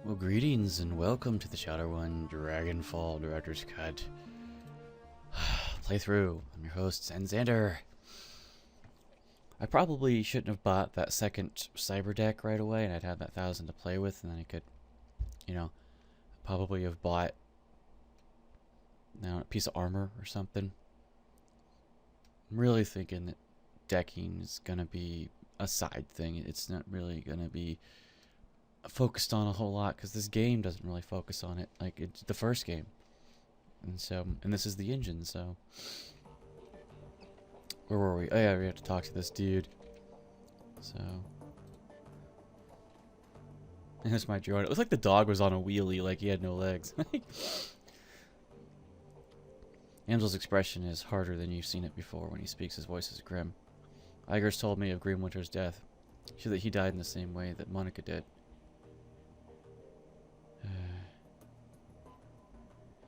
Well, greetings and welcome to the Shadowrun Dragonfall Director's Cut playthrough. I'm your host, Xander. I probably shouldn't have bought that second cyber deck right away, and I'd have that 1,000 to play with, and then I could, probably have bought a piece of armor or something. I'm really thinking that decking is gonna be a side thing. It's not really gonna be focused on a whole lot because this game doesn't really focus on it like it's the first game, and this is the engine. So where were we? Oh yeah, we have to talk to this dude. So and here's my drone. It looks like the dog was on a wheelie, like he had no legs. Angel's expression is harder than you've seen it before. When he speaks, his voice is grim. Iger's told me of Grimwinter's death. She said that he died in the same way that Monica did.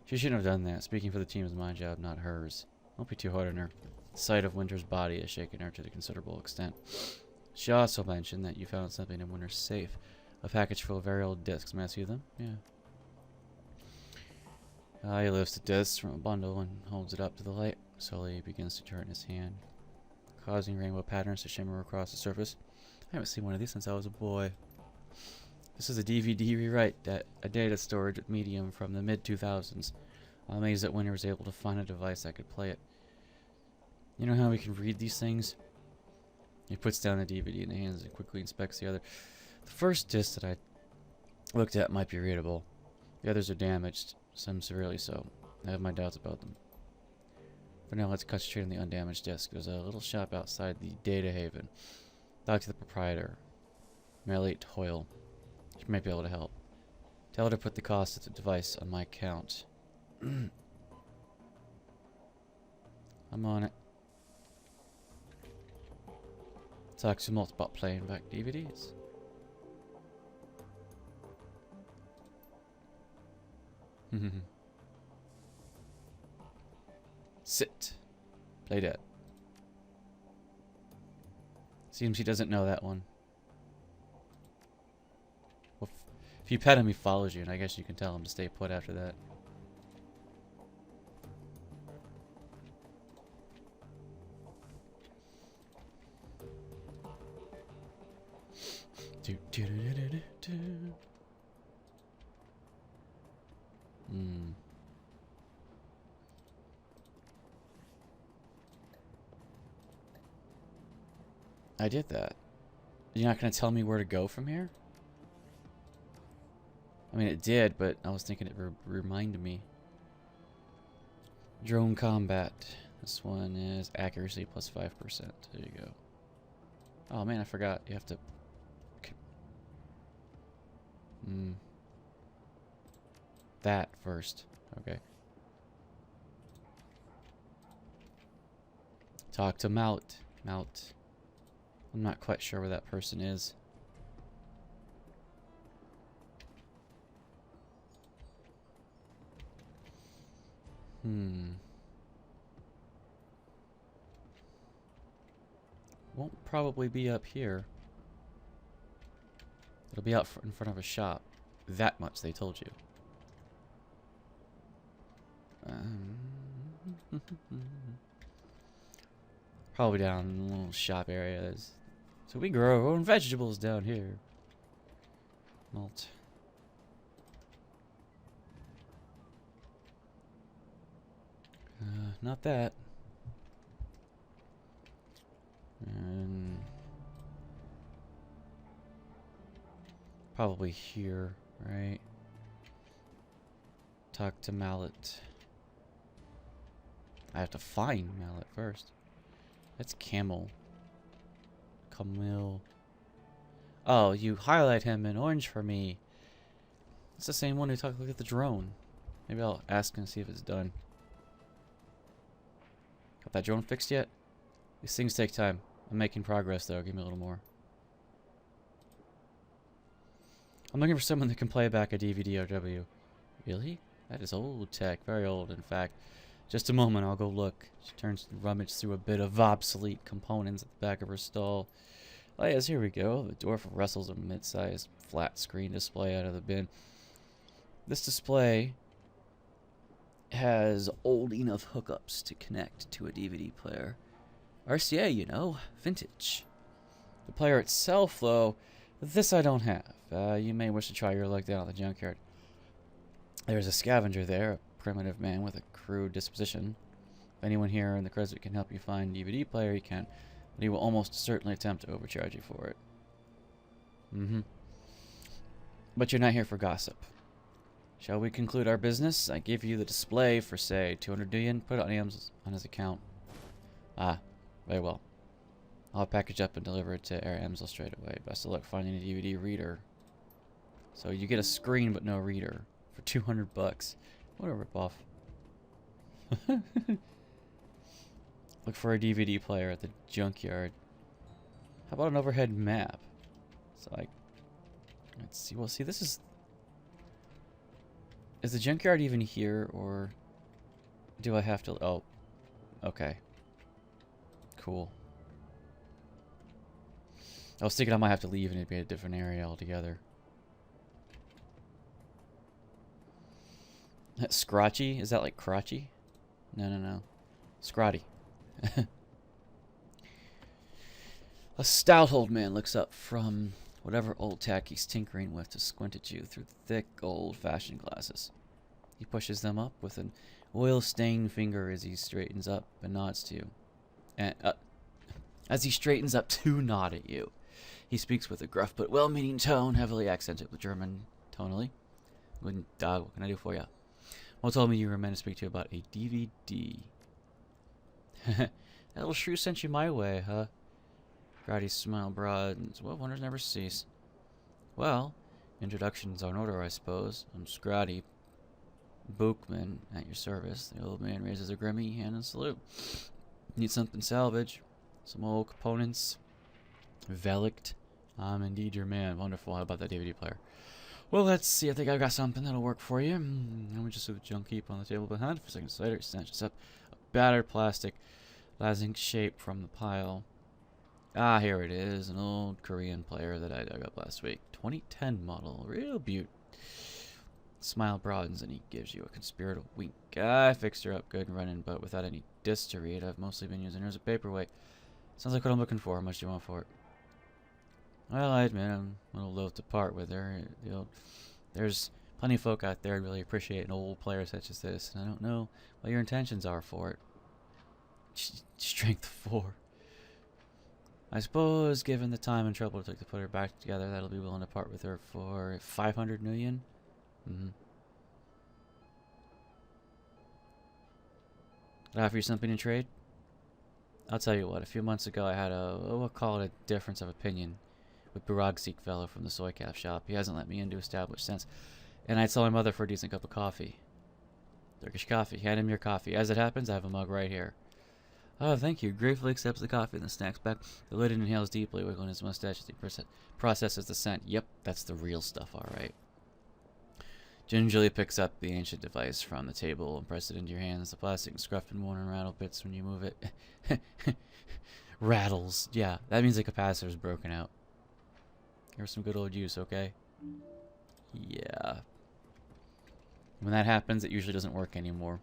She shouldn't have done that. Speaking for the team is my job, not hers. Don't be too hard on her. The sight of Winter's body has shaken her to a considerable extent. She also mentioned that you found something in Winter's safe. A package full of very old discs. May I see them? Yeah. He lifts the discs from a bundle and holds it up to the light. Slowly he begins to turn his hand, causing rainbow patterns to shimmer across the surface. I haven't seen one of these since I was a boy. This is a DVD rewrite, a data storage medium from the mid-2000s. I'm amazed that Winter was able to find a device that could play it. You know how we can read these things? He puts down the DVD in the hands and quickly inspects the other. The first disc that I looked at might be readable. The others are damaged, some severely so. I have my doubts about them. For now, let's concentrate on the undamaged disc. There's a little shop outside the data haven. Talk to the proprietor, Marlete Hoyle. She might be able to help. Tell her to put the cost of the device on my account. I'm on it. Talk to Malt about playing back DVDs. Sit. Play dead. Seems he doesn't know that one. Well, if you pet him, he follows you, and I guess you can tell him to stay put after that. I did that. You're not going to tell me where to go from here? I mean, it did, but I was thinking it reminded me. Drone combat. This one is accuracy plus 5%. There you go. Oh man, I forgot. You have to... That first. Okay. Talk to Malt. Malt. I'm not quite sure where that person is. Won't probably be up here. It'll be out in front of a shop. That much they told you. Probably down in the little shop areas. So we grow our own vegetables down here. Malt. Not that. And probably here, right? Talk to Mallet. I have to find Mallet first. That's Camel. Camille. Oh, you highlight him in orange for me. It's the same one who talked with the drone. Maybe I'll ask and see if it's done. Got that drone fixed yet? These things take time. I'm making progress though. Give me a little more. I'm looking for someone that can play back a DVD or W. Really? That is old tech. Very old, in fact. Just a moment, I'll go look. She turns to rummage through a bit of obsolete components at the back of her stall. Oh yes, here we go. The dwarf wrestles a mid-sized flat screen display out of the bin. This display has old enough hookups to connect to a DVD player. RCA, you know, vintage. The player itself, though, this I don't have. You may wish to try your luck down at the junkyard. There's a scavenger there, a primitive man with a crude disposition. If anyone here in the Crescent can help you find a DVD player, he can, but he will almost certainly attempt to overcharge you for it. But you're not here for gossip. Shall we conclude our business? I give you the display for, say, 200 million. Put it on his account. Ah, very well. I'll package up and deliver it to Air Amsel straight away. Best of luck finding a DVD reader. So you get a screen but no reader for 200 bucks. What a ripoff. Look for a DVD player at the junkyard. How about an overhead map? It's like, let's see. Well, see, this is the junkyard even here, or do I have to? Oh, okay. Cool. I was thinking I might have to leave and it'd be a different area altogether. Scrotchy? Is that like crotchy? No. Scrotty. A stout old man looks up from whatever old tack he's tinkering with to squint at you through thick old-fashioned glasses. He pushes them up with an oil-stained finger as he straightens up and nods to you. And as he straightens up to nod at you, he speaks with a gruff but well-meaning tone, heavily accented with German tonally. Guten Tag, what can I do for you? Well, told me you were meant to speak to you about a DVD. That little shrew sent you my way, huh? Grotty's smile broadens. Well, wonders never cease. Well, introductions are in order, I suppose. I'm Scrotty Bookman at your service. The old man raises a grimy hand and salute. Need something salvage? Some old components? Velict? I'm indeed your man. Wonderful. How about that DVD player? Well, let's see. I think I've got something that'll work for you. Let me just see the junk heap on the table behind. For a second later, he snatches up a battered plastic lasing shape from the pile. Ah, here it is. An old Korean player that I dug up last week. 2010 model. Real beaut. Smile broadens and he gives you a conspirative wink. I fixed her up good and running, but without any disc to read. I've mostly been using her as a paperweight. Sounds like what I'm looking for. How much do you want for it? Well, I admit I'm a little loath to part with her. There's plenty of folk out there who really appreciate an old player such as this, and I don't know what your intentions are for it. Strength 4. I suppose, given the time and trouble it took to put her back together, that'll be willing to part with her for 500 million. Can I offer you something in trade? I'll tell you what. A few months ago, I had we'll call it a difference of opinion with Baragzik fellow from the soy calf shop. He hasn't let me into established since, and I'd sell my mother for a decent cup of coffee. Turkish coffee. Hand him your coffee. As it happens, I have a mug right here. Oh, thank you. Gratefully accepts the coffee and the snacks back. The lid inhales deeply, wiggling his mustache as he processes the scent. Yep, that's the real stuff, all right. Gingerly picks up the ancient device from the table and presses it into your hands. The plastic is scruffed and worn and rattle bits when you move it. Rattles. Yeah, that means the capacitor's broken out. Here's some good old use, okay? Yeah. When that happens, it usually doesn't work anymore.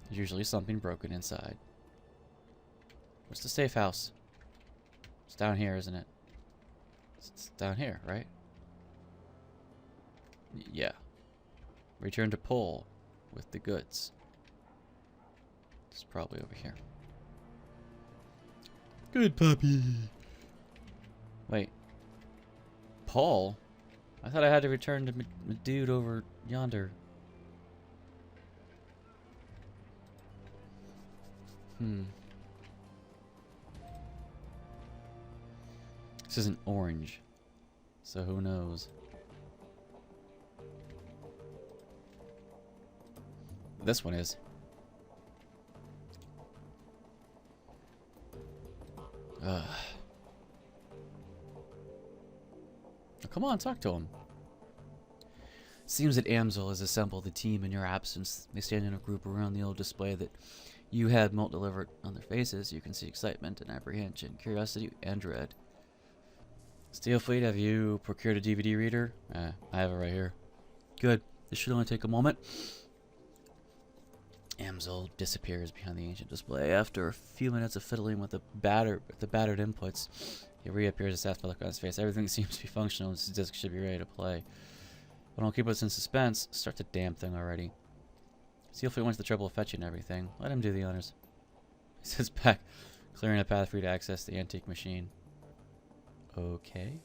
There's usually something broken inside. What's the safe house? It's down here, isn't it? It's down here, right? Yeah. Return to Pole with the goods. It's probably over here. Good puppy. Wait. Paul? I thought I had to return to my dude over yonder. This isn't orange, so who knows? This one is. Oh, come on, talk to him. Seems that Amsel has assembled the team in your absence. They stand in a group around the old display that You had malt delivered on their faces. You can see excitement and apprehension, curiosity and dread. Steelfleet, have you procured a DVD reader? I have it right here. Good. This should only take a moment. Amsel disappears behind the ancient display. After a few minutes of fiddling with the battered inputs, he reappears, a satisfied look on his face. Everything seems to be functional. This disc should be ready to play. But don't keep us in suspense. Start the damn thing already. Steelfleet wants the trouble of fetching everything. Let him do the honors. He sits back, clearing a path for you to access the antique machine. Okay.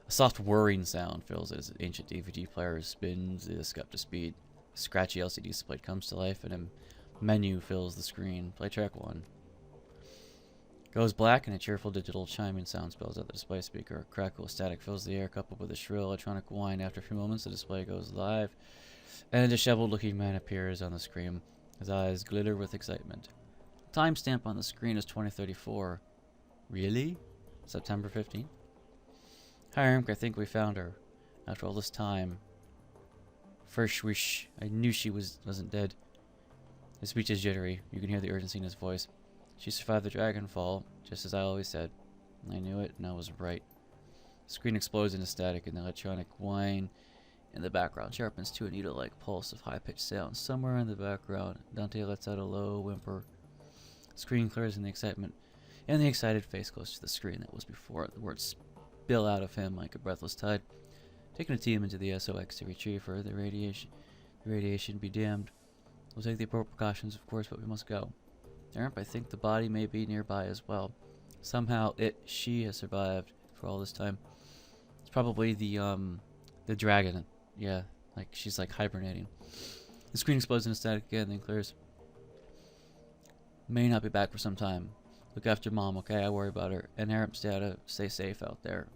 A soft whirring sound fills it as an ancient DVD player spins the disc up to speed. A scratchy LCD display comes to life and a menu fills the screen. Play track 1. Goes black and a cheerful digital chiming sound spills out the display speaker. A crackle of static fills the air, coupled with a shrill electronic whine. After a few moments, the display goes live, and a disheveled-looking man appears on the screen. His eyes glitter with excitement. Timestamp on the screen is 2034. Really? September 15th? Hi, Ermk, I think we found her. After all this time. First wish, I knew she wasn't dead. His speech is jittery. You can hear the urgency in his voice. She survived the Dragonfall, just as I always said. I knew it, and I was right. The screen explodes into static, and the electronic whine in the background sharpens to a needle-like pulse of high-pitched sound. Somewhere in the background, Dante lets out a low whimper. The screen clears in the excitement, and the excited face goes to the screen that was before it. The words spill out of him like a breathless tide. Taking a team into the SOX to retrieve her, the radiation be damned. We'll take the appropriate precautions, of course, but we must go. Ermp, I think the body may be nearby as well. Somehow she has survived for all this time. It's probably the dragon. Yeah, like she's like hibernating. The screen explodes into static again, then clears. May not be back for some time. Look after Mom, okay? I worry about her. And Ermp, stay safe out there.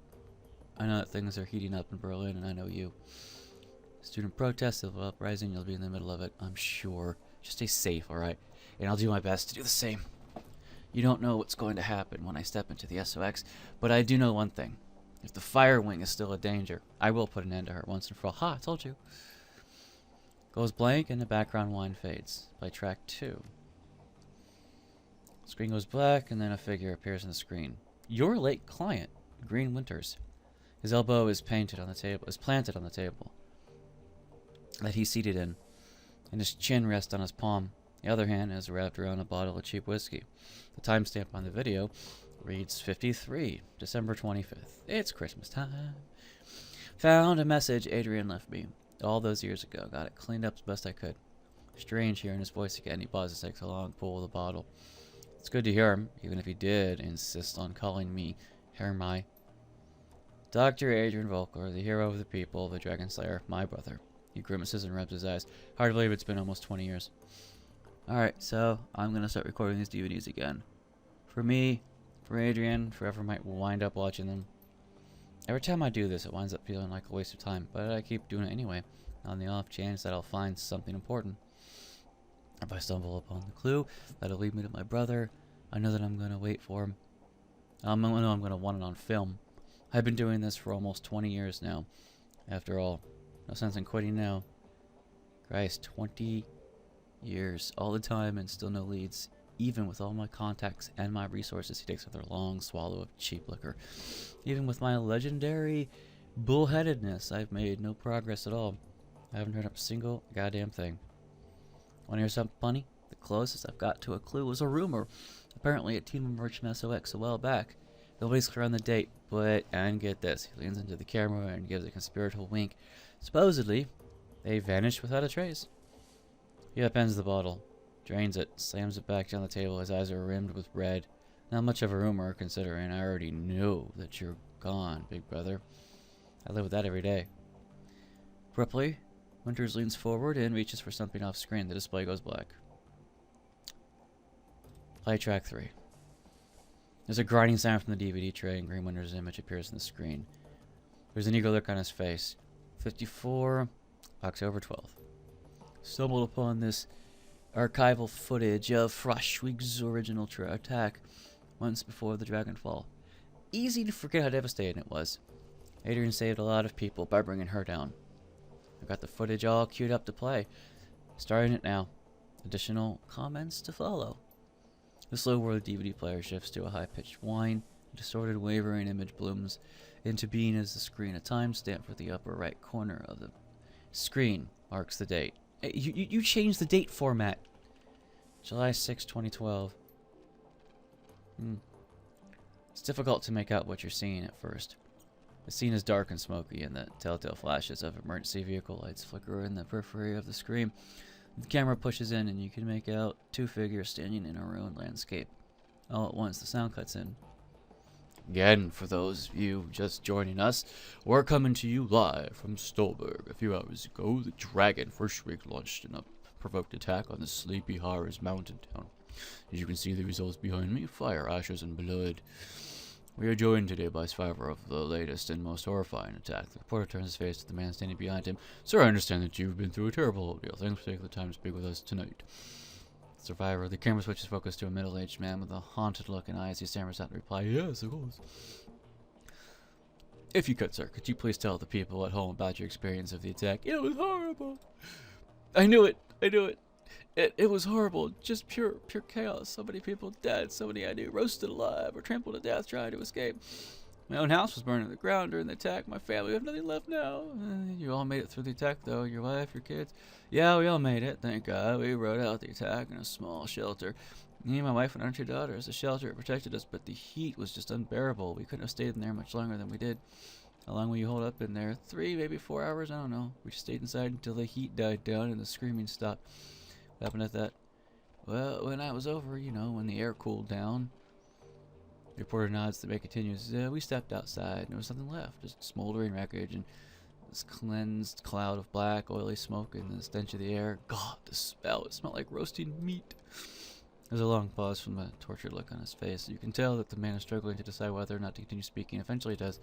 I know that things are heating up in Berlin, and I know you. Student protest, civil uprising, you'll be in the middle of it, I'm sure. Just stay safe, alright? And I'll do my best to do the same. You don't know what's going to happen when I step into the SOX, but I do know one thing. If the Fire Wing is still a danger, I will put an end to her once and for all. Ha, I told you. Goes blank and the background whine fades. Play track 2. Screen goes black and then a figure appears on the screen. Your late client, Green Winters. His elbow is planted on the table that he's seated in, and his chin rests on his palm. The other hand is wrapped around a bottle of cheap whiskey. The timestamp on the video reads 53, December 25th. It's Christmas time. Found a message Adrian left me all those years ago. Got it cleaned up as best I could. Strange hearing his voice again. He pauses, takes a long pull of the bottle. It's good to hear him, even if he did insist on calling me Hermai. Dr. Adrian Vauclair, the hero of the people, the Dragon Slayer, my brother. He grimaces and rubs his eyes. Hard to believe it's been almost 20 years. Alright, so I'm going to start recording these DVDs again. For me, for Adrian, forever might wind up watching them. Every time I do this, it winds up feeling like a waste of time, but I keep doing it anyway, on the off chance that I'll find something important. If I stumble upon the clue that'll lead me to my brother, I know that I'm going to wait for him. I know I'm going to want it on film. I've been doing this for almost 20 years now. After all, no sense in quitting now. Christ, 20 years, all the time, and still no leads. Even with all my contacts and my resources, he takes another long swallow of cheap liquor. Even with my legendary bullheadedness, I've made no progress at all. I haven't heard up a single goddamn thing. Want to hear something funny? The closest I've got to a clue was a rumor. Apparently a team emerged from SOX a while back. Nobody's clear on the date, but, and get this, he leans into the camera and gives a conspiratorial wink. Supposedly, they vanished without a trace. He upends the bottle, drains it, slams it back down the table. His eyes are rimmed with red. Not much of a rumor, considering I already know that you're gone, big brother. I live with that every day. Abruptly, Winters leans forward and reaches for something off screen. The display goes black. Play track 3. There's a grinding sound from the DVD tray, and Green Winters' image appears on the screen. There's an eager look on his face. 54, October 12th. Stumbled upon this archival footage of Froschwig's original attack months before the Dragonfall. Easy to forget how devastating it was. Adrian saved a lot of people by bringing her down. I've got the footage all queued up to play. Starting it now. Additional comments to follow. The slow whirl DVD player shifts to a high-pitched whine. A distorted, wavering image blooms into being as the screen. A timestamp for the upper right corner of the screen marks the date. Hey, you changed the date format. July 6, 2012. It's difficult to make out what you're seeing at first. The scene is dark and smoky, and the telltale flashes of emergency vehicle lights flicker in the periphery of the screen. The camera pushes in, and you can make out two figures standing in a ruined landscape. All at once, the sound cuts in. Again, for those of you just joining us, we're coming to you live from Stolberg. A few hours ago, the Dragonfall launched an unprovoked attack on the Sleepy Horrors mountain town. As you can see the results behind me, fire, ashes, and blood. We are joined today by survivor of the latest and most horrifying attack. The reporter turns his face to the man standing behind him. Sir, I understand that you've been through a terrible ordeal. Thanks for taking the time to speak with us tonight. Survivor. The camera switches focus to a middle-aged man with a haunted look in eyes. He stammers out and replies, Yes, of course. If you could, sir, could you please tell the people at home about your experience of the attack? It was horrible. I knew it. It was horrible. Just pure chaos. So many people dead. So many I knew roasted alive or trampled to death trying to escape. My own house was burned to the ground during the attack. My family, we have nothing left now. You all made it through the attack, though. Your wife, your kids. Yeah, we all made it. Thank God. We rode out the attack in a small shelter. Me and my wife and our 2 daughters. The shelter protected us, but the heat was just unbearable. We couldn't have stayed in there much longer than we did. How long will you hold up in there? 3, maybe 4 hours? I don't know. We just stayed inside until the heat died down and the screaming stopped. What happened at that? Well, when I was over, when the air cooled down. The reporter nods. The man continues. We stepped outside, and there was nothing left. Just smoldering wreckage and this cleansed cloud of black, oily smoke and the stench of the air. God, the smell. It smelled like roasting meat. There's a long pause from the tortured look on his face. You can tell that the man is struggling to decide whether or not to continue speaking. Eventually he does.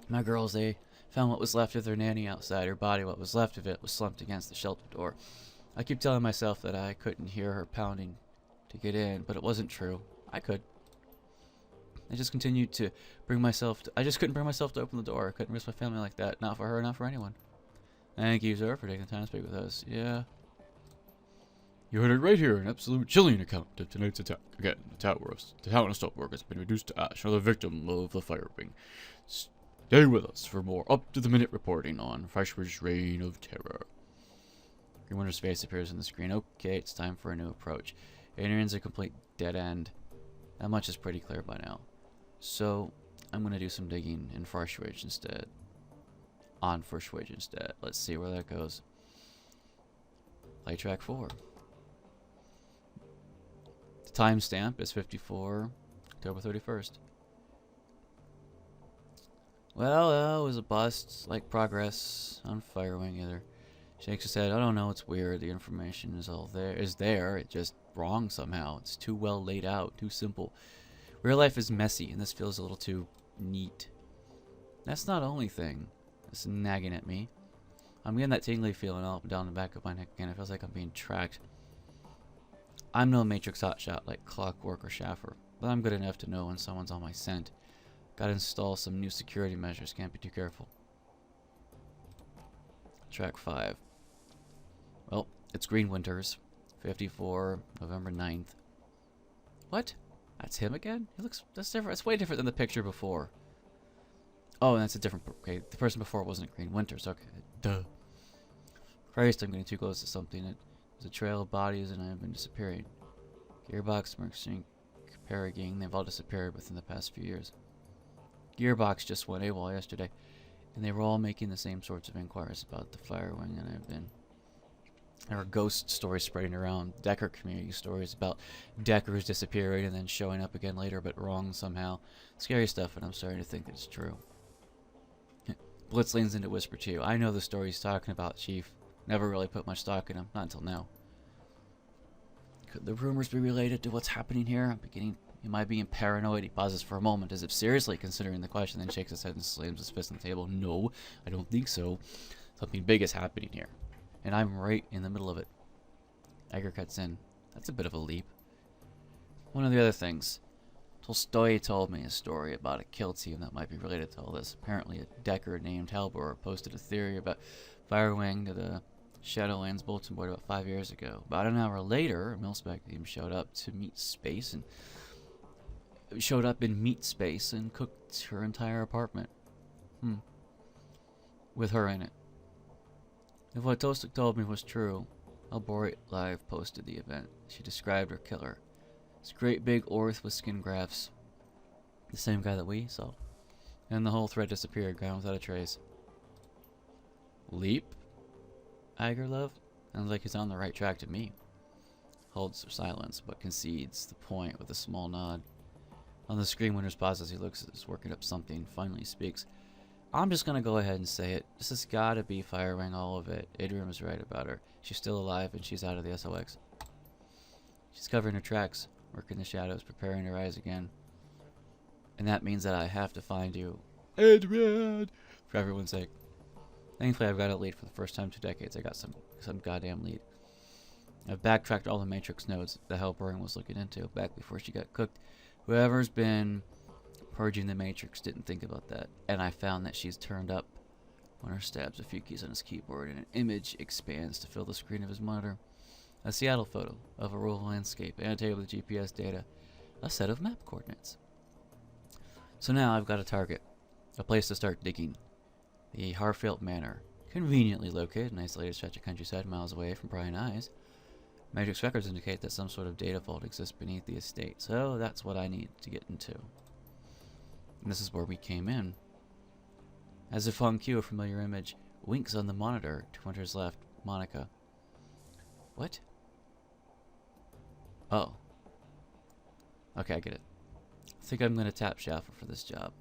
My girls, they found what was left of their nanny outside. Her body, what was left of it, was slumped against the shelter door. I keep telling myself that I couldn't hear her pounding to get in, but it wasn't true. I could. I just continued to I just couldn't bring myself to open the door. I couldn't risk my family like that. Not for her, not for anyone. Thank you, sir, for taking the time to speak with us. Yeah. You heard it right here, an absolute chilling account of tonight's attack. Again, the town of Stolberg has been reduced to ash, another victim of the fire ring. Stay with us for more up-to-the-minute reporting on Freshwood's reign of terror. Green Winter's face appears on the screen. Okay, it's time for a new approach. Adrian's a complete dead end. That much is pretty clear by now. So, I'm going to do some digging in Freshwood instead. On Freshwood instead. Let's see where that goes. Play track 4. The timestamp is 54 October 31st. Well, it was a bust. Like progress on Firewing either. Shakes his head. I don't know. It's weird. The information is there. It's just wrong somehow. It's too well laid out. Too simple. Real life is messy, and this feels a little too neat. That's not the only thing that's nagging at me. I'm getting that tingly feeling all up and down the back of my neck again. It feels like I'm being tracked. I'm no Matrix hotshot like Clockwork or Schaffer, but I'm good enough to know when someone's on my scent. Gotta install some new security measures. Can't be too careful. Track 5. Well, it's Green Winters, 54, November 9th. What? That's him again? That's different. It's way different than the picture before. Oh, and that's a different, okay, the person before wasn't Green Winters, okay, duh. Christ, I'm getting too close to something. There's a trail of bodies and I've been disappearing. Gearbox, Merc, Paragang, they've all disappeared within the past few years. Gearbox just went AWOL yesterday, and they were all making the same sorts of inquiries about the Firewing that I've been. There were ghost stories spreading around, Decker community stories about Deckers disappearing and then showing up again later, but wrong somehow. Scary stuff, and I'm starting to think it's true. Blitz leans in to whisper to you. I know the story he's talking about, Chief. Never really put much stock in him, not until now. Could the rumors be related to what's happening here? Am I being paranoid? He pauses for a moment, as if seriously considering the question, then shakes his head and slams his fist on the table. No, I don't think so. Something big is happening here. And I'm right in the middle of it. Edgar cuts in. That's a bit of a leap. One of the other things. Tolstoy told me a story about a kill team that might be related to all this. Apparently a Decker named Halbor posted a theory about Firewing to the Shadowlands bulletin board about 5 years ago. About an hour later, a mil-spec team showed up in meat space and cooked her entire apartment. With her in it. If what Tostik told me was true, Alborite Live posted the event. She described her killer. This great big orth with skin grafts. The same guy that we saw. And the whole thread disappeared, gone without a trace. Leap? Agerlove? Sounds like he's on the right track to me. Holds silence, but concedes the point with a small nod. On the screen, Winters pauses as he looks at us, working up something, finally speaks. I'm just gonna go ahead and say it. This has gotta be Firewing, all of it. Adrian was right about her. She's still alive and she's out of the SOX. She's covering her tracks, working the shadows, preparing to rise again. And that means that I have to find you, Adrian, for everyone's sake. Thankfully, I've got a lead for the first time in 2 decades. I got some goddamn lead. I've backtracked all the Matrix nodes the hell Burren was looking into back before she got cooked. Whoever's been purging the Matrix didn't think about that. And I found that she's turned up when her stabs a few keys on his keyboard and an image expands to fill the screen of his monitor. A Seattle photo of a rural landscape annotated with GPS data. A set of map coordinates. So now I've got a target. A place to start digging. The Harfield Manor. Conveniently located in an isolated stretch of countryside miles away from prying eyes. Matrix records indicate that some sort of data vault exists beneath the estate, so that's what I need to get into. And this is where we came in. As if on cue, a familiar image winks on the monitor to Winter's left, Monica. What? Oh. Okay, I get it. I think I'm gonna tap Schaffer for this job.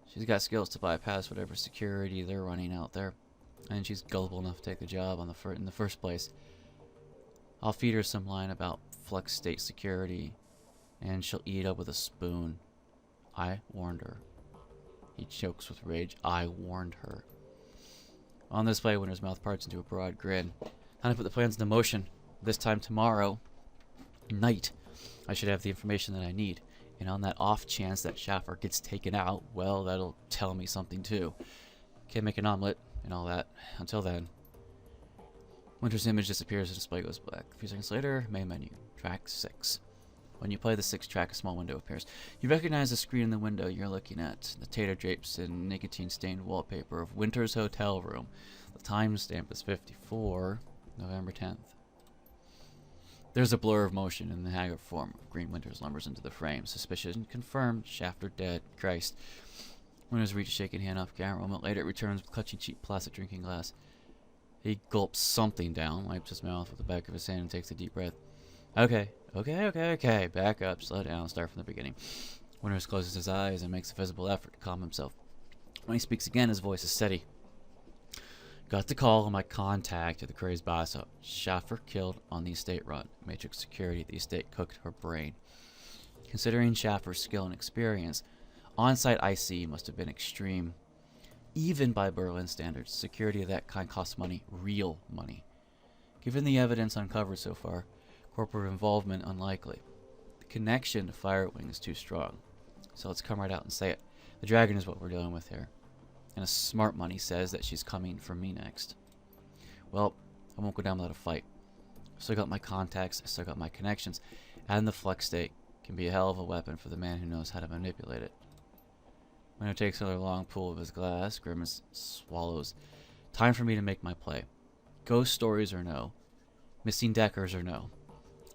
She's got skills to bypass whatever security they're running out there, and she's gullible enough to take the job on in the first place. I'll feed her some line about flex state security, and she'll eat up with a spoon. I warned her. He chokes with rage. I warned her. On this way, Winter's mouth parts into a broad grin. Time to put the plans into motion. This time tomorrow night, I should have the information that I need. And on that off chance that Schaffer gets taken out, well, that'll tell me something too. Can't make an omelet and all that. Until then. Winter's image disappears, the display goes black. A few seconds later, main menu. Track 6. When you play the 6th track, a small window appears. You recognize the screen in the window you're looking at. The tater drapes and nicotine-stained wallpaper of Winter's hotel room. The timestamp is 54, November 10th. There's a blur of motion in the haggard form of Green Winters lumbers into the frame. Suspicion confirmed. Shafter dead. Christ. Winters reaches shaking hand off camera. A moment later, it returns with clutching cheap plastic drinking glass. He gulps something down, wipes his mouth with the back of his hand, and takes a deep breath. Okay. Back up, slow down, start from the beginning. Winters closes his eyes and makes a visible effort to calm himself. When he speaks again, his voice is steady. Got the call on my contact at the crazed boss up. Schaffer killed on the estate run. Matrix security at the estate cooked her brain. Considering Schaffer's skill and experience, on-site IC must have been extreme. Even by Berlin standards, security of that kind costs money, real money. Given the evidence uncovered so far, corporate involvement unlikely. The connection to Firewing is too strong. So let's come right out and say it. The dragon is what we're dealing with here. And a smart money says that she's coming for me next. Well, I won't go down without a fight. I've still got my contacts, I still got my connections, and the flex state can be a hell of a weapon for the man who knows how to manipulate it. Winter takes another long pull of his glass, Grimace swallows. Time for me to make my play. Ghost stories or no. Missing Deckers or no.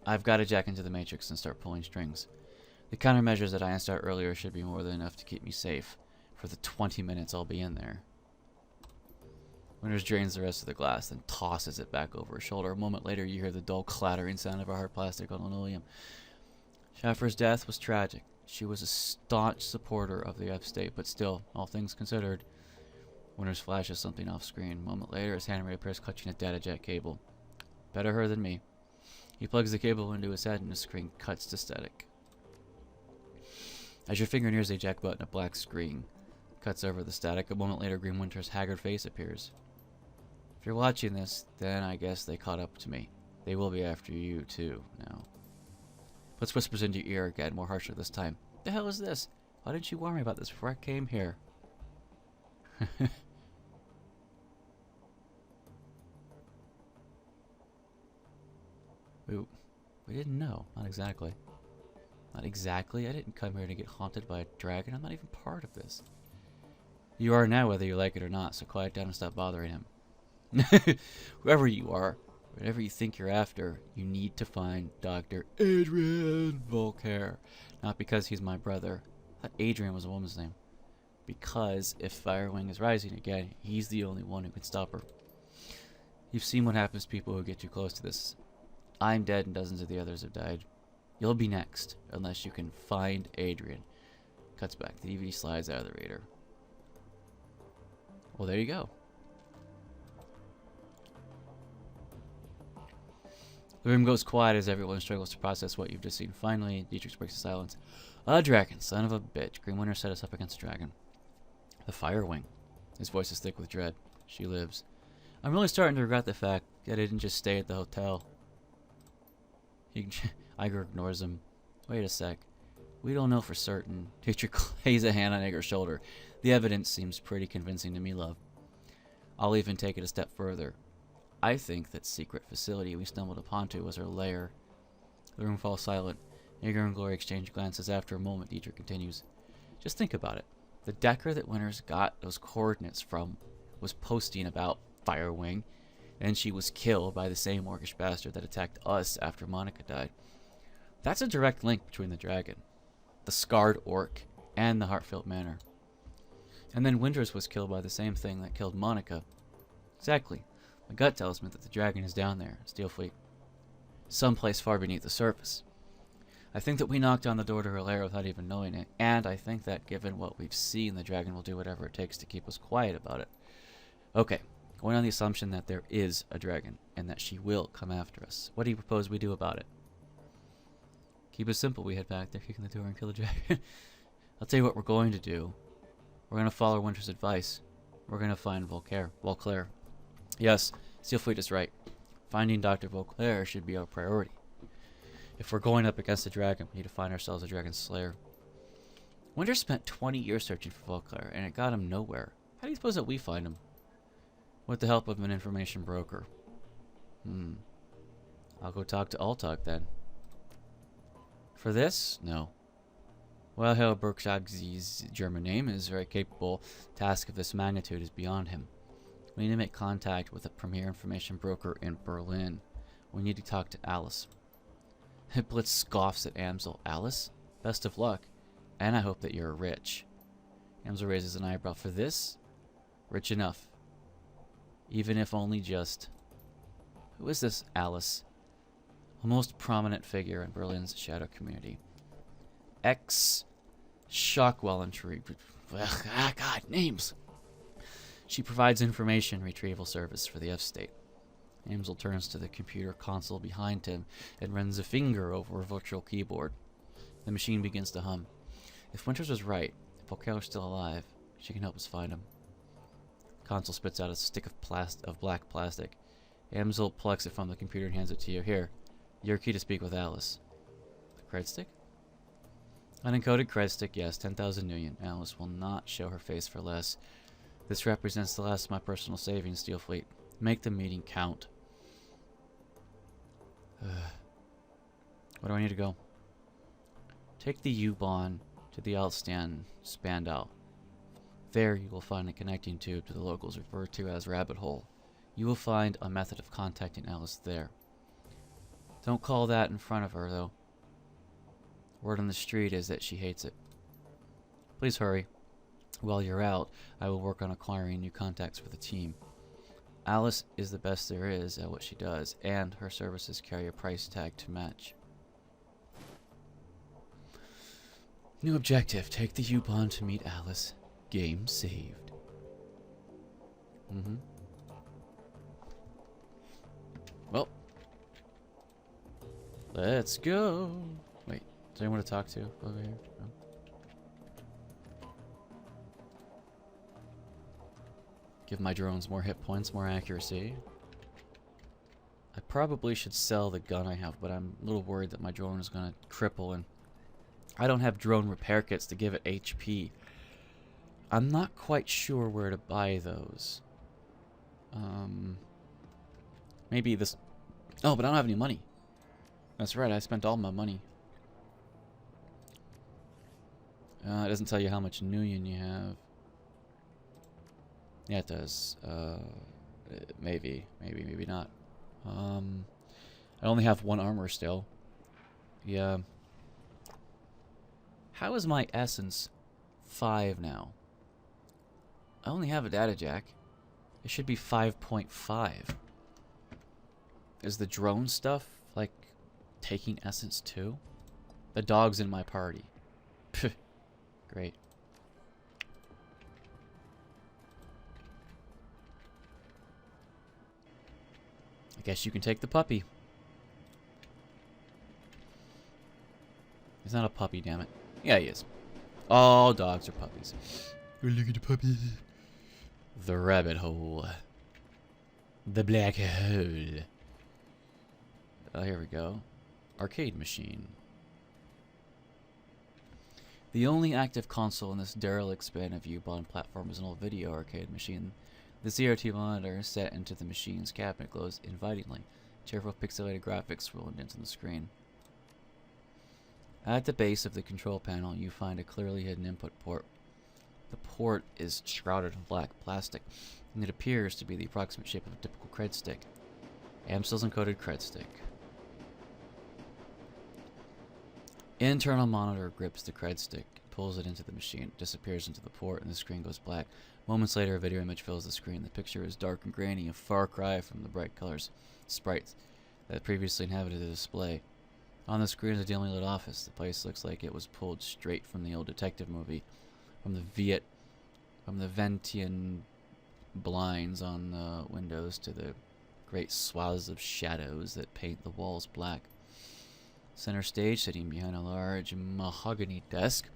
I've got to jack into the Matrix and start pulling strings. The countermeasures that I installed earlier should be more than enough to keep me safe for the 20 minutes I'll be in there. Winters drains the rest of the glass, then tosses it back over his shoulder. A moment later, you hear the dull clattering sound of a hard plastic on linoleum. Schaffer's death was tragic. She was a staunch supporter of the upstate, but still, all things considered. Winters flashes something off screen. A moment later, his hand reappears clutching a data jet cable. Better her than me. He plugs the cable into his head and the screen cuts to static. As your finger nears the eject button, a black screen cuts over the static. A moment later, Green Winter's haggard face appears. If you're watching this, then I guess they caught up to me. They will be after you, too, now. Puts whispers into your ear again, more harshly this time. The hell is this? Why didn't you warn me about this before I came here? We didn't know. Not exactly. Not exactly. I didn't come here to get haunted by a dragon. I'm not even part of this. You are now, whether you like it or not, so quiet down and stop bothering him. Whoever you are, whatever you think you're after, you need to find Dr. Adrian Vauclair. Not because he's my brother. I thought Adrian was a woman's name. Because if Firewing is rising again, he's the only one who can stop her. You've seen what happens to people who get too close to this. I'm dead and dozens of the others have died. You'll be next, unless you can find Adrian. Cuts back. The DVD slides out of the reader. Well, there you go. The room goes quiet as everyone struggles to process what you've just seen. Finally, Dietrich breaks the silence. A dragon, son of a bitch. Green Winter set us up against a dragon. The Firewing. His voice is thick with dread. She lives. I'm really starting to regret the fact that I didn't just stay at the hotel. Iger ignores him. Wait a sec. We don't know for certain. Dietrich lays a hand on Iger's shoulder. The evidence seems pretty convincing to me, love. I'll even take it a step further. I think that secret facility we stumbled upon was her lair. The room falls silent. Iger and Glory exchange glances. After a moment, Dietrich continues. Just think about it. The Decker that Winters got those coordinates from was posting about Firewing, and she was killed by the same orcish bastard that attacked us after Monica died. That's a direct link between the dragon, the scarred orc, and the Heartfelt Manor. And then Winters was killed by the same thing that killed Monica. Exactly. My gut tells me that the dragon is down there, Steelfleet. Someplace far beneath the surface. I think that we knocked on the door to her lair without even knowing it, and I think that given what we've seen, the dragon will do whatever it takes to keep us quiet about it. Okay, going on the assumption that there is a dragon, and that she will come after us. What do you propose we do about it? Keep it simple. We head back there, kick in the door, and kill the dragon. I'll tell you what we're going to do. We're going to follow Winter's advice. We're going to find Vauclair. Yes, Steelfleet is right. Finding Dr. Vauclair should be our priority. If we're going up against a dragon, we need to find ourselves a dragon slayer. Winter spent 20 years searching for Vauclair, and it got him nowhere. How do you suppose that we find him? With the help of an information broker. I'll go talk to Altog then. For this? No. Well, Herr Bergschag's German name is very capable. Task of this magnitude is beyond him. We need to make contact with a premier information broker in Berlin. We need to talk to Alice. Blitz scoffs at Amsel. Alice? Best of luck. And I hope that you're rich. Amsel raises an eyebrow. For this? Rich enough. Even if only just... Who is this Alice? A most prominent figure in Berlin's shadow community. Shockwell intrigue. God, names! She provides information retrieval service for the F-State. Amsel turns to the computer console behind him and runs a finger over a virtual keyboard. The machine begins to hum. If Winters was right, if Vauclair is still alive, she can help us find him. The console spits out a stick of black plastic. Amsel plucks it from the computer and hands it to you. Here, your key to speak with Alice. The cred stick? Unencoded cred stick, yes, 10,000 Nuyen. Alice will not show her face for less. This represents the last of my personal savings, Steelfleet. Make the meeting count. Where do I need to go? Take the U-Bahn to the Altstand Spandau. There you will find a connecting tube to the locals referred to as Rabbit Hole. You will find a method of contacting Alice there. Don't call that in front of her, though. Word on the street is that she hates it. Please hurry. While you're out, I will work on acquiring new contacts for the team. Alice is the best there is at what she does, and her services carry a price tag to match. New objective. Take the U-Bahn to meet Alice. Game saved. Well. Let's go. Wait, is there anyone to talk to over here? No? Give my drones more hit points, more accuracy. I probably should sell the gun I have, but I'm a little worried that my drone is going to cripple, and I don't have drone repair kits to give it HP. I'm not quite sure where to buy those. Maybe this... Oh, but I don't have any money. That's right, I spent all my money. It doesn't tell you how much Nuyen you have. Yeah, it does. Maybe not. I only have 1 armor still. Yeah. How is my essence 5 now? I only have a data jack. It should be 5.5. Is the drone stuff, like, taking essence too? The dog's in my party. Pff. Great. I guess you can take the puppy. He's not a puppy, damn it. Yeah, he is. All dogs are puppies. Look at the puppy. The rabbit hole. The black hole. Oh, here we go. Arcade machine. The only active console in this derelict span of U-Bond platform is an old video arcade machine. The CRT monitor set into the machine's cabinet glows invitingly. Cheerful pixelated graphics rolled into the screen. At the base of the control panel, you find a clearly hidden input port. The port is shrouded in black plastic, and it appears to be the approximate shape of a typical cred stick. Amstel's encoded cred stick. Internal monitor grips the cred stick, pulls it into the machine, disappears into the port, and the screen goes black. Moments later, a video image fills the screen. The picture is dark and grainy, a far cry from the bright colors sprites that previously inhabited the display. On the screen is a dimly lit office. The place looks like it was pulled straight from the old detective movie, from the Ventian blinds on the windows to the great swaths of shadows that paint the walls black. Center stage, sitting behind a large mahogany desk,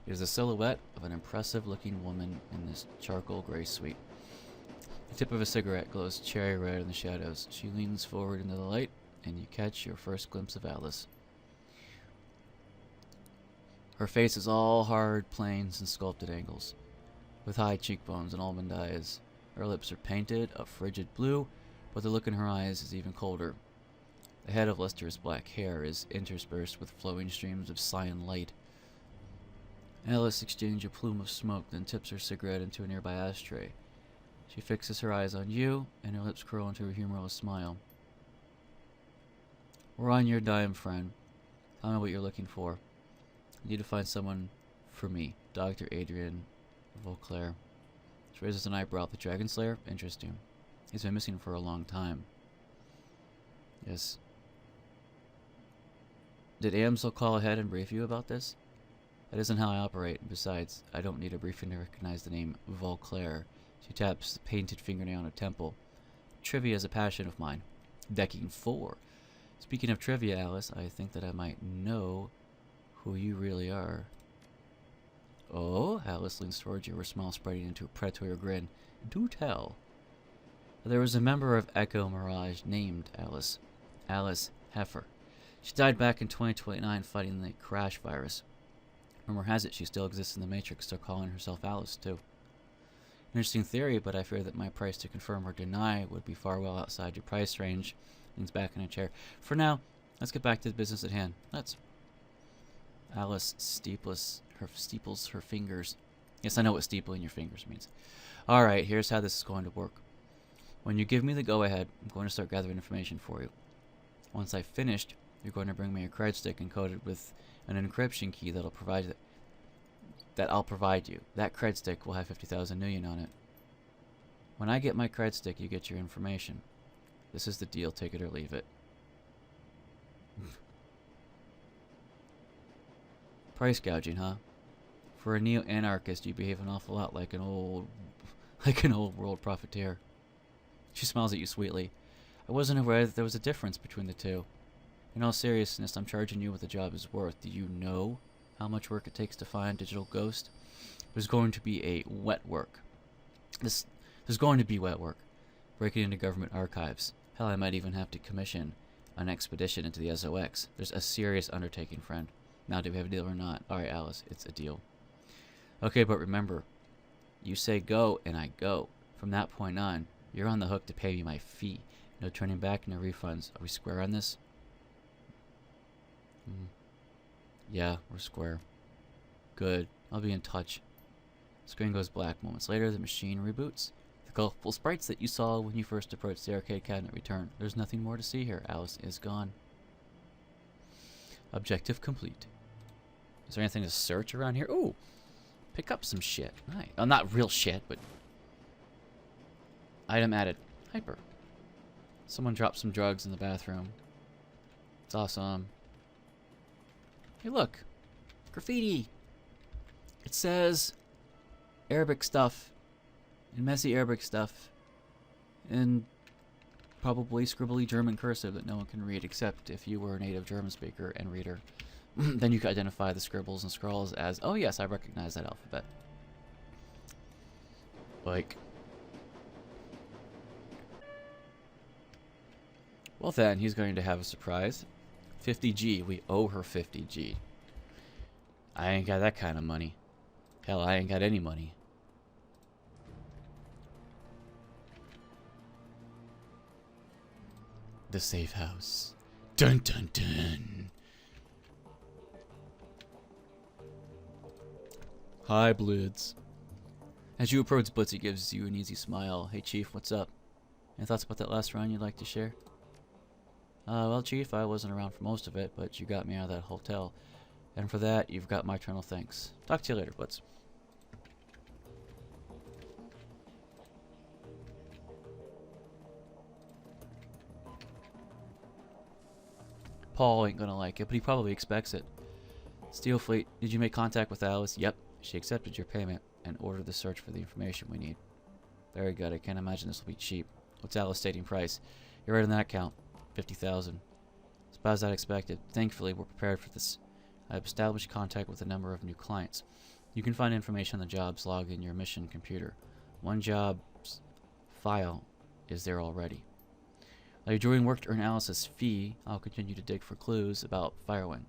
is the silhouette of an impressive-looking woman in this charcoal gray suite. The tip of a cigarette glows cherry red in the shadows. She leans forward into the light, and you catch your first glimpse of Alice. Her face is all hard planes and sculpted angles, with high cheekbones and almond eyes. Her lips are painted a frigid blue, but the look in her eyes is even colder. The head of lustrous black hair is interspersed with flowing streams of cyan light. Alice exchanges a plume of smoke, then tips her cigarette into a nearby ashtray. She fixes her eyes on you, and her lips curl into a humorless smile. We're on your dime, friend. Tell me what you're looking for. I need to find someone for me, Dr. Adrian Vauclair. She raises an eyebrow at the Dragon Slayer. Interesting. He's been missing for a long time. Yes. Did Amsel call ahead and brief you about this? That isn't how I operate. Besides, I don't need a briefing to recognize the name Vauclair. She taps the painted fingernail on her temple. Trivia is a passion of mine. Decking 4. Speaking of trivia, Alice, I think that I might know who you really are. Oh? Alice leans towards you, her smile spreading into a predatory grin. Do tell. There was a member of Echo Mirage named Alice. Alice Heifer. She died back in 2029 fighting the crash virus. Rumor has it she still exists in the Matrix, still calling herself Alice, too. Interesting theory, but I fear that my price to confirm or deny would be far well outside your price range. Leans back in a chair. For now, let's get back to the business at hand. Let's. Alice steeples her fingers. Yes, I know what steepling your fingers means. Alright, here's how this is going to work. When you give me the go-ahead, I'm going to start gathering information for you. Once I've finished, you're going to bring me a cred stick encoded with an encryption key that I'll provide you. That cred stick will have 50,000 Nuyen on it. When I get my cred stick, you get your information. This is the deal, take it or leave it. Price gouging, huh? For a neo-anarchist, you behave an awful lot like an old world profiteer. She smiles at you sweetly. I wasn't aware that there was a difference between the two. In all seriousness, I'm charging you what the job is worth. Do you know how much work it takes to find Digital Ghost? There's going to be a wet work. There's going to be wet work. Breaking into government archives. Hell, I might even have to commission an expedition into the SOX. There's a serious undertaking, friend. Now, do we have a deal or not? Alright, Alice, it's a deal. Okay, but remember, you say go, and I go. From that point on, you're on the hook to pay me my fee. No turning back, no refunds. Are we square on this? Yeah, we're square. Good. I'll be in touch. Screen goes black. Moments later, the machine reboots. The colorful sprites that you saw when you first approached the arcade cabinet return. There's nothing more to see here. Alice is gone. Objective complete. Is there anything to search around here? Ooh! Pick up some shit. Nice. Oh, not real shit, but... Item added. Hyper. Someone dropped some drugs in the bathroom. It's awesome. Hey, look. Graffiti. It says Arabic stuff. And messy Arabic stuff. And probably scribbly German cursive that no one can read except if you were a native German speaker and reader. Then you could identify the scribbles and scrawls as, oh yes, I recognize that alphabet. Like... Well then, he's going to have a surprise. 50G. We owe her 50G. I ain't got that kind of money. Hell, I ain't got any money. The safe house. Dun dun dun. Hi, Blitz. As you approach Blitz, he gives you an easy smile. Hey, Chief, what's up? Any thoughts about that last round you'd like to share? Well, Chief, I wasn't around for most of it, but you got me out of that hotel. And for that, you've got my eternal thanks. Talk to you later, Blitz. Paul ain't gonna like it, but he probably expects it. Steel Fleet, did you make contact with Alice? Yep. She accepted your payment and ordered the search for the information we need. Very good. I can't imagine this will be cheap. What's Alice's stating price? You're right on that count. 50,000. It's about as I'd expected. Thankfully, we're prepared for this. I've established contact with a number of new clients. You can find information on the jobs logged in your mission computer. One job's file is there already. While you're doing work to earn Alice's fee, I'll continue to dig for clues about Firewind.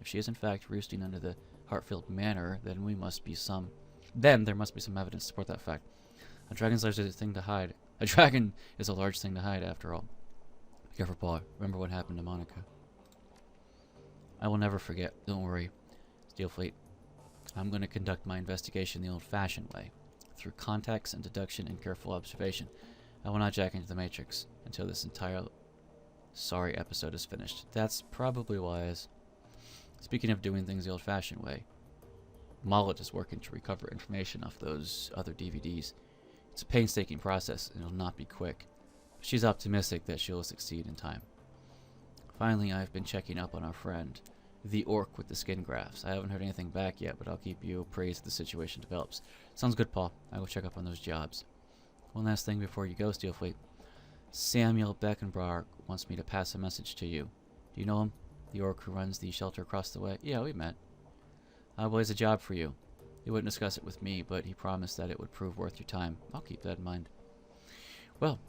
If she is in fact roosting under the Hartfield Manor, then there must be some evidence to support that fact. A dragon's large is a thing to hide. A dragon is a large thing to hide, after all. Be careful, Paul. Remember what happened to Monica. I will never forget. Don't worry, Steel Fleet. I'm going to conduct my investigation the old-fashioned way, through contacts and deduction and careful observation. I will not jack into the Matrix until this entire sorry episode is finished. That's probably wise. Speaking of doing things the old-fashioned way, Mollet is working to recover information off those other DVDs. It's a painstaking process, and it'll not be quick. She's optimistic that she'll succeed in time. Finally, I've been checking up on our friend, the orc with the skin grafts. I haven't heard anything back yet, but I'll keep you appraised as the situation develops. Sounds good, Paul. I will check up on those jobs. One last thing before you go, Steel Fleet. Samuel Beckenbauer wants me to pass a message to you. Do you know him? The orc who runs the shelter across the way? Yeah, we met. Well, he has a job for you. He wouldn't discuss it with me, but he promised that it would prove worth your time. I'll keep that in mind. Well,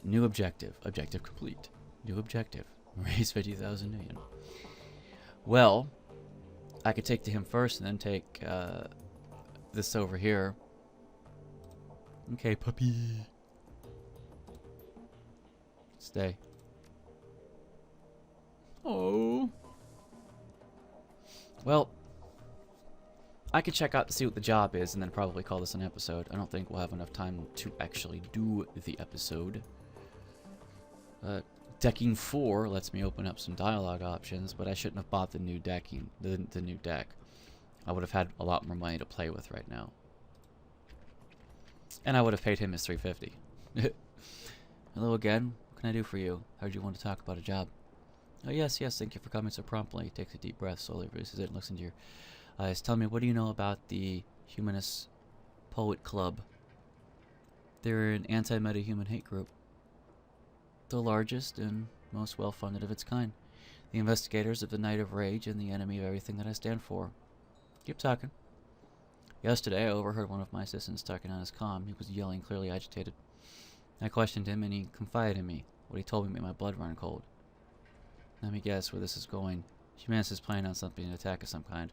new objective. Objective complete. New objective. Raise 50,000 million. Well, I could take to him first and then take this over here. Okay, puppy. Stay. Oh. Well, I could check out to see what the job is and then probably call this an episode. I don't think we'll have enough time to actually do the episode. Decking 4 lets me open up some dialogue options, but I shouldn't have bought the new decking, the new deck. I would have had a lot more money to play with right now. And I would have paid him his $350. Hello again. What can I do for you? How did you want to talk about a job? Oh, yes, thank you for coming so promptly. He takes a deep breath, slowly releases it, and looks into your eyes. Tell me, what do you know about the Humanist Poet Club? They're an anti-meta-human hate group. The largest and most well-funded of its kind. The investigators of the Night of Rage and the enemy of everything that I stand for. Keep talking. Yesterday, I overheard one of my assistants talking on his comm. He was yelling, clearly agitated. I questioned him, and he confided in me. What he told me made my blood run cold. Let me guess where this is going. Humanus is planning on something, an attack of some kind.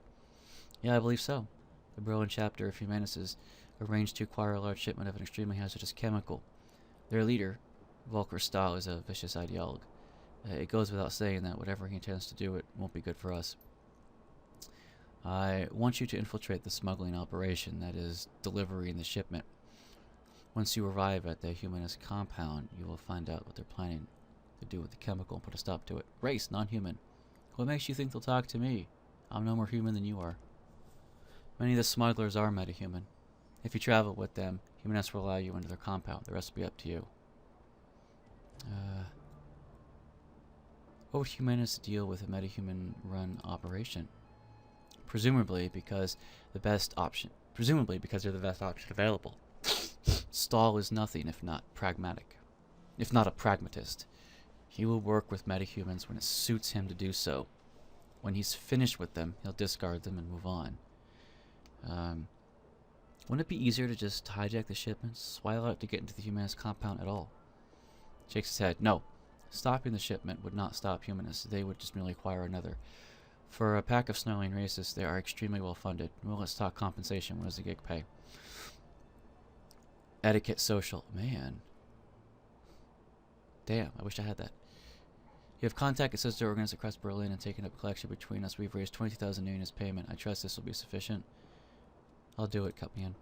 Yeah, I believe so. The Berlin chapter of Humanus is arranged to acquire a large shipment of an extremely hazardous chemical. Their leader, Vauclair Stahl, is a vicious ideologue. It goes without saying that whatever he intends to do, it won't be good for us. I want you to infiltrate the smuggling operation, that is, delivering the shipment. Once you arrive at the humanist compound, you will find out what they're planning to do with the chemical and put a stop to it. Race, non-human. What makes you think they'll talk to me? I'm no more human than you are. Many of the smugglers are metahuman. If you travel with them, humanists will allow you into their compound. The rest will be up to you. What would humanists deal with a metahuman-run operation? Presumably because they're the best option available. Stahl is nothing if not pragmatic. If not a pragmatist. He will work with metahumans when it suits him to do so. When he's finished with them, he'll discard them and move on. Wouldn't it be easier to just hijack the shipments? Why allow it to get into the humanist compound at all? Shakes his head. No. Stopping the shipment would not stop humanists. They would just merely acquire another. For a pack of snarling racists, they are extremely well funded. Well, let's talk compensation. What does the gig pay? Etiquette social. Man. Damn, I wish I had that. You have contacted sister organs across Berlin and taken up a collection between us. We've raised 20,000 yen as payment. I trust this will be sufficient. I'll do it. Cut me in.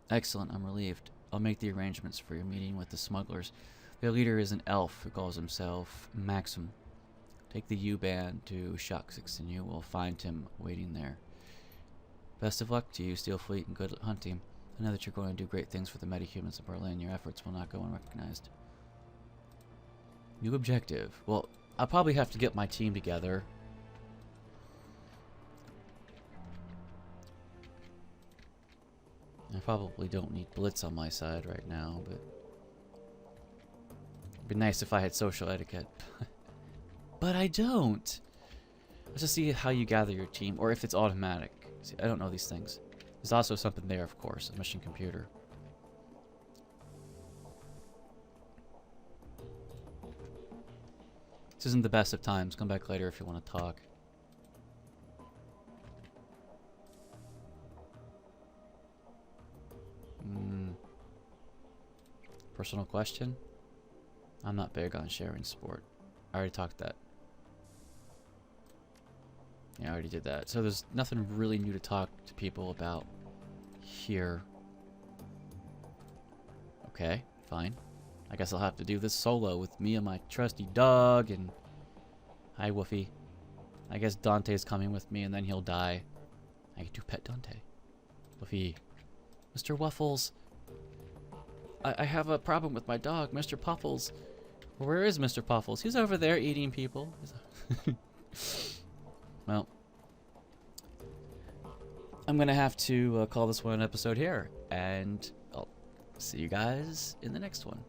Excellent. I'm relieved. I'll make the arrangements for your meeting with the smugglers. Their leader is an elf who calls himself Maxim. Take the U-band to Shocksix and you will find him waiting there. Best of luck to you, Steel Fleet, and good hunting. I know that you're going to do great things for the metahumans of Berlin. Your efforts will not go unrecognized. New objective. Well, I'll probably have to get my team together. I probably don't need Blitz on my side right now, but it'd be nice if I had social etiquette. But I don't. Let's just see how you gather your team, or if it's automatic. See, I don't know these things. There's also something there, of course, a mission computer. This isn't the best of times. Come back later if you want to talk. Personal question? I'm not big on sharing sport. I already talked that. Yeah, I already did that. So there's nothing really new to talk to people about here. Okay, fine. I guess I'll have to do this solo with me and my trusty dog and... Hi, Woofy. I guess Dante's coming with me and then he'll die. I get to pet Dante. Woofy. Mr. Waffles. I have a problem with my dog, Mr. Puffles. Where is Mr. Puffles? He's over there eating people. Well, I'm going to have to call this one an episode here. And I'll see you guys in the next one.